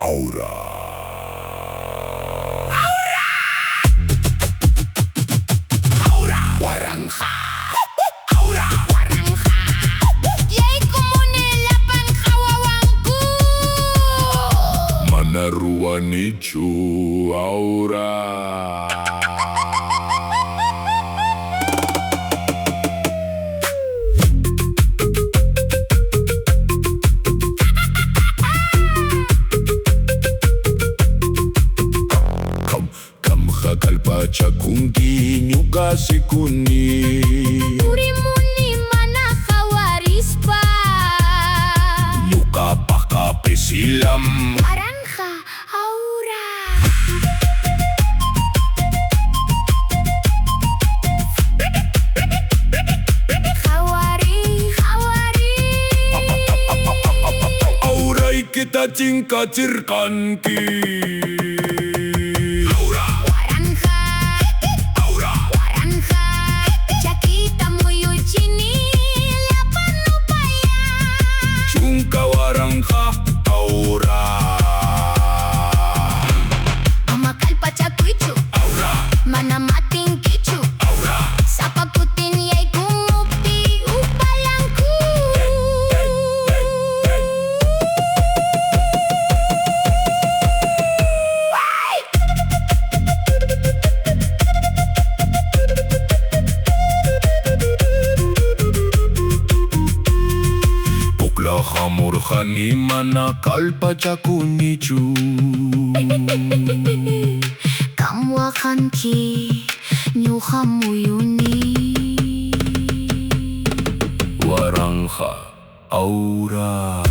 aura. Warangha. Aura. Warangha. Yay kumune lapan hawawangku. Manaruanichu aura. Kalpacha kungi nyuga sikuni Urimuni mana kawarispa. Nyuga baka pesilam Warangha aura. Khawari. Aurai kita cingkacirkan ki Warangha aura. Mamakal pacakuichu Aura. mana mating kichu Aura. sapakutin yay kumupi upalangku. Hamurkhani mana kalpacha kunichu Kamwakan ki nyuhamuyuni. Warangha aura.